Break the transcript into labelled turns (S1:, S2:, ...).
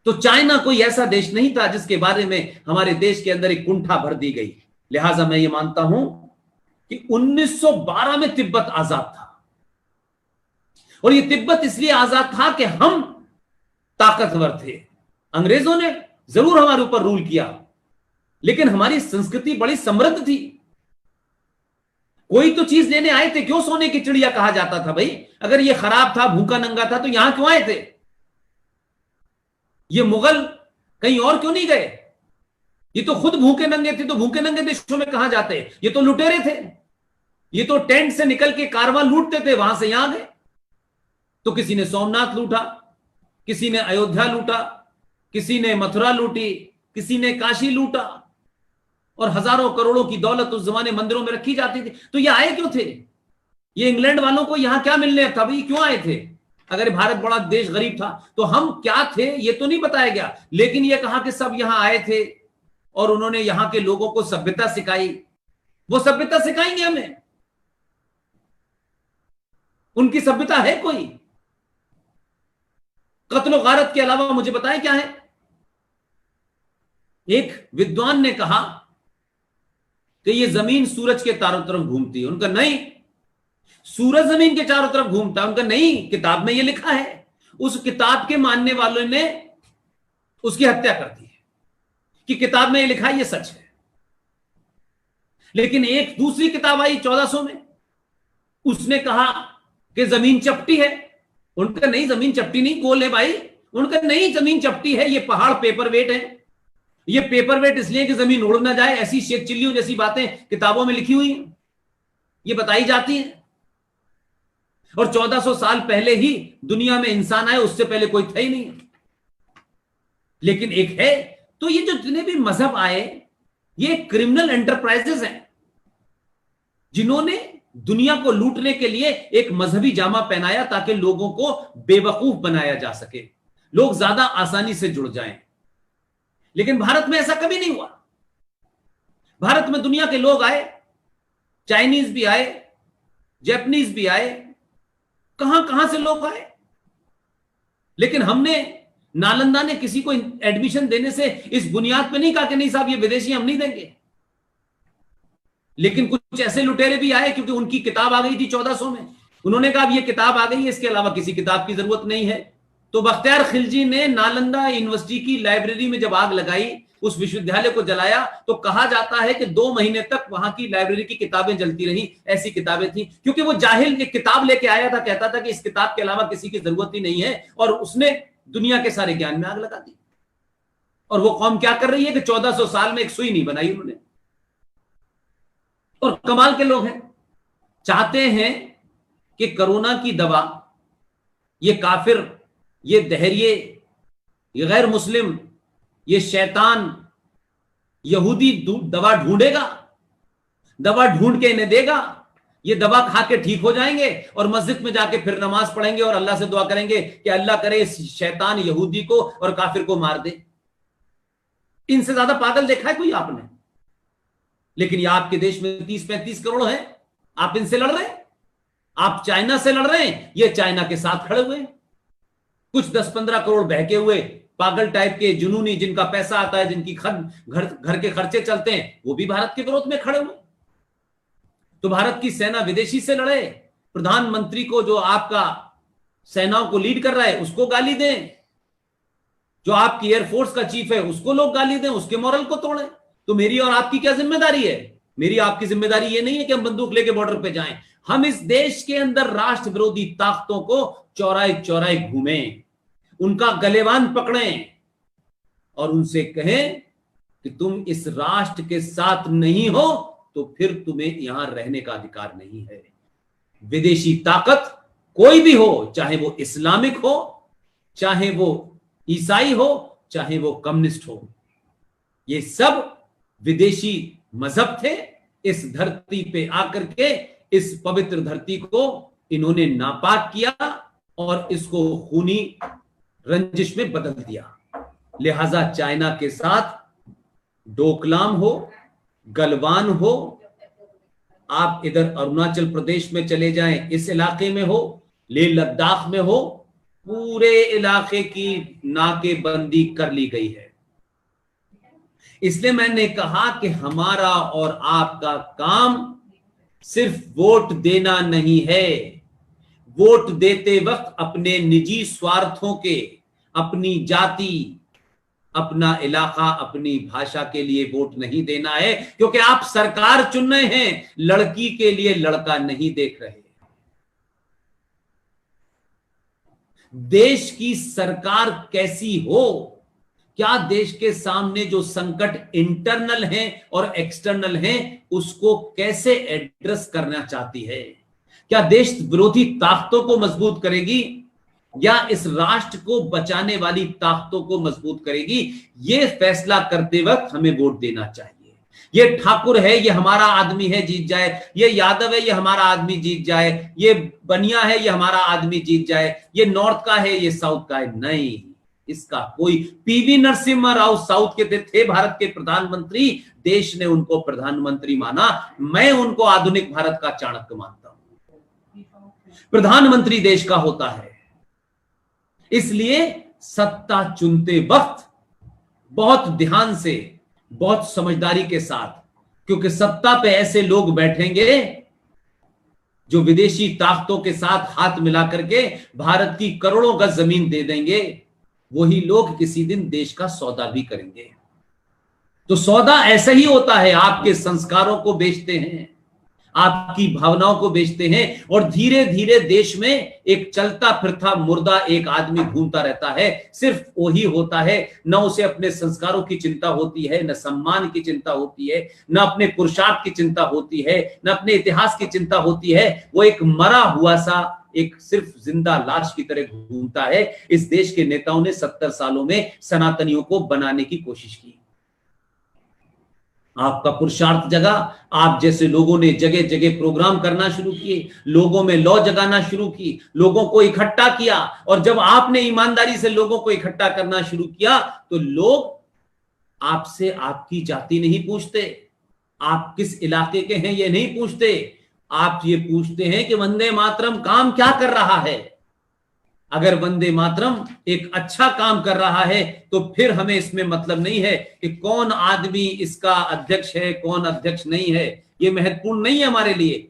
S1: तो चाइना कोई ऐसा देश नहीं था जिसके बारे में हमारे देश के अंदर एक कुंठा भर दी गई। लिहाजा मैं ये मानता हूं कि 1912 में तिब्बत आजाद था, और ये तिब्बत इसलिए आजाद था कि हम ताकतवर थे। अंग्रेजों ने जरूर हमारे ऊपर रूल किया, लेकिन हमारी संस्कृति बड़ी समृद्ध थी। कोई तो चीज लेने आए थे, क्यों सोने की चिड़िया कहा जाता था भाई? अगर ये खराब था, भूखा नंगा था, तो यहां क्यों आए थे? ये मुगल कहीं और क्यों नहीं गए? ये तो खुद भूखे नंगे थे, तो भूखे नंगे देशों में कहां जाते? ये तो लुटेरे थे, ये तो टेंट से निकल के कारवां लूटते थे, वहां से यहां गए। तो किसी ने सोमनाथ लूटा, किसी ने अयोध्या लूटा, किसी ने मथुरा लूटी, किसी ने काशी लूटा, और हजारों करोड़ों की दौलत उस जमाने मंदिरों में रखी जाती थी। तो ये आए क्यों थे? ये इंग्लैंड वालों को यहां क्या मिलने था भाई? क्यों आए थे? अगर भारत बड़ा देश गरीब था तो हम क्या थे ये तो नहीं बताया गया, लेकिन ये कहा कि सब यहां आए थे और उन्होंने यहां के लोगों को सभ्यता सिखाई। वो सभ्यता सिखाएंगे हमें? उनकी सभ्यता है कोई? कत्ल गारत के अलावा मुझे बताएं क्या है? एक विद्वान ने कहा कि ये जमीन सूरज के चारों तरफ घूमती है। उनका नहीं, सूरज जमीन के चारों तरफ घूमता है। उनका नहीं, किताब में ये लिखा है। उस किताब के मानने वालों ने उसकी हत्या कर दी है कि किताब में ये लिखा है, ये सच है। लेकिन एक दूसरी किताब आई 1400 में, उसने कहा कि जमीन चपटी है। उनका नहीं, जमीन चपटी नहीं, गोल है भाई। उनका नहीं, जमीन चपटी है, ये पहाड़ पेपर वेट है। ये पेपर वेट इसलिए कि जमीन उड़ ना जाए, ऐसी शेख चिल्लियों जैसी बातें किताबों में लिखी हुई हैं, ये बताई जाती हैं। और 1400 साल पहले ही दुनिया में इंसान आए, उससे पहले कोई था ही नहीं। लेकिन एक है, तो ये जो जितने भी मजहब आए, ये क्रिमिनल एंटरप्राइजेस हैं जिन्होंने दुनिया को लूटने के लिए एक मजहबी जामा पहनाया ताकि लोगों को बेवकूफ बनाया जा सके, लोग ज्यादा आसानी से जुड़ जाएं। लेकिन भारत में ऐसा कभी नहीं हुआ। भारत में दुनिया के लोग आए, चाइनीज भी आए, जापानीज भी आए, कहां कहां से लोग आए। लेकिन हमने, नालंदा ने किसी को एडमिशन देने से इस बुनियाद पे नहीं कहा कि नहीं साहब ये विदेशी हम नहीं देंगे। लेकिन कुछ ऐसे लुटेरे भी आए क्योंकि उनकी किताब आ गई थी 1400 में, उन्होंने कहा अब ये किताब आ गई है, इसके अलावा किसी किताब की जरूरत नहीं है। तो बख्तियार खिलजी ने नालंदा यूनिवर्सिटी की लाइब्रेरी में जब आग लगाई, उस विश्वविद्यालय को जलाया, तो कहा जाता है कि 2 महीने तक वहां की लाइब्रेरी की किताबें जलती रही। ऐसी किताबें थी क्योंकि वो जाहिल एक किताब लेके आया था, कहता था कि इस किताब के अलावा किसी की जरूरत ही नहीं है, और उसने दुनिया के सारे ज्ञान में आग लगा दी। और वो कौम क्या कर रही है कि 1400 साल में एक सुई नहीं बनाई उन्होंने। और कमाल के लोग हैं, चाहते हैं कि कोरोना की दवा ये काफिर, ये दहरिये, ये गैर मुस्लिम, ये शैतान यहूदी दवा ढूंढेगा, दवा ढूंढ के इन्हें देगा, ये दवा खा के ठीक हो जाएंगे और मस्जिद में जाके फिर नमाज पढ़ेंगे और अल्लाह से दुआ करेंगे कि अल्लाह करे इस शैतान यहूदी को और काफिर को मार दे। इनसे ज्यादा पागल देखा है कोई आपने? लेकिन ये आपके देश में 30-35 करोड़ हैं, आप इनसे लड़ रहे हैं। आप चाइना से लड़ रहे हैं, ये चाइना के साथ खड़े हुए हैं। कुछ 10-15 करोड़ बहके हुए पागल टाइप के जुनूनी, जिनका पैसा आता है, जिनकी घर के खर्चे चलते हैं, वो भी भारत के विरोध में खड़े हुए। तो भारत की सेना विदेशी से लड़े, प्रधानमंत्री को जो आपका सेनाओं को लीड कर रहा है उसको गाली दें, जो आपकी एयरफोर्स का चीफ है उसको लोग गाली दें, उसके मोरल को तोड़ें। तो मेरी और आपकी क्या जिम्मेदारी है? मेरी आपकी जिम्मेदारी ये नहीं है कि हम बंदूक लेके बॉर्डर पे जाएं। हम इस देश के अंदर राष्ट्र विरोधी ताकतों को चौराहे चौराहे घूमें, उनका गलेवान पकड़ें और उनसे कहें कि तुम इस राष्ट्र के साथ नहीं हो तो फिर तुम्हें यहां रहने का अधिकार नहीं है। विदेशी ताकत कोई भी हो, चाहे वो इस्लामिक हो, चाहे वो ईसाई हो, चाहे वो कम्युनिस्ट हो, ये सब विदेशी मजहब थे। इस धरती पे आकर के इस पवित्र धरती को इन्होंने नापाक किया और इसको खूनी रंजिश में बदल दिया। लिहाजा चाइना के साथ डोकलाम हो, गलवान हो, आप इधर अरुणाचल प्रदेश में चले जाएं, इस इलाके में हो, लेह लद्दाख में हो, पूरे इलाके की नाकेबंदी कर ली गई है। इसलिए मैंने कहा कि हमारा और आपका काम सिर्फ वोट देना नहीं है। वोट देते वक्त अपने निजी स्वार्थों के, अपनी जाति, अपना इलाका, अपनी भाषा के लिए वोट नहीं देना है, क्योंकि आप सरकार चुन रहे हैं, लड़की के लिए लड़का नहीं देख रहे। देश की सरकार कैसी हो, क्या देश के सामने जो संकट इंटरनल हैं और एक्सटर्नल हैं उसको कैसे एड्रेस करना चाहती है, क्या देश विरोधी ताकतों को मजबूत करेगी या इस राष्ट्र को बचाने वाली ताकतों को मजबूत करेगी, ये फैसला करते वक्त हमें वोट देना चाहिए। ये ठाकुर है, ये हमारा आदमी है, जीत जाए, ये यादव है, ये हमारा आदमी जीत जाए, ये बनिया है, ये हमारा आदमी जीत जाए, ये नॉर्थ का है, ये साउथ का है, नहीं। इसका कोई, पीवी नरसिम्हा राव साउथ के थे भारत के प्रधानमंत्री, देश ने उनको प्रधानमंत्री माना। मैं उनको आधुनिक भारत का चाणक्य मानता हूं। प्रधानमंत्री देश का होता है। इसलिए सत्ता चुनते वक्त बहुत ध्यान से, बहुत समझदारी के साथ, क्योंकि सत्ता पे ऐसे लोग बैठेंगे जो विदेशी ताकतों के साथ हाथ मिला करके भारत की करोड़ों गज जमीन दे देंगे, वही लोग किसी दिन देश का सौदा भी करेंगे। तो सौदा ऐसा ही होता है, आपके संस्कारों को बेचते हैं, आपकी भावनाओं को बेचते हैं, और धीरे धीरे देश में एक चलता फिरता मुर्दा एक आदमी घूमता रहता है। सिर्फ वही होता है, न उसे अपने संस्कारों की चिंता होती है, न सम्मान की चिंता होती है, न अपने पुरुषार्थ की चिंता होती है, न अपने इतिहास की चिंता होती है। वो एक मरा हुआ सा, एक सिर्फ जिंदा लाश की तरह घूमता है। इस देश के नेताओं ने 70 सालों में सनातनियों को बनाने की कोशिश की। आपका पुरुषार्थ जगा, आप जैसे लोगों ने जगह जगह प्रोग्राम करना शुरू किए, लोगों में लौ जगाना शुरू की, लोगों को इकट्ठा किया, और जब आपने ईमानदारी से लोगों को इकट्ठा करना शुरू किया तो लोग आपसे आपकी जाति नहीं पूछते, आप किस इलाके के हैं ये नहीं पूछते, आप ये पूछते हैं कि वंदे मातरम काम क्या कर रहा है। अगर वंदे मातरम एक अच्छा काम कर रहा है तो फिर हमें इसमें मतलब नहीं है कि कौन आदमी इसका अध्यक्ष है, कौन अध्यक्ष नहीं है, ये महत्वपूर्ण नहीं है हमारे लिए।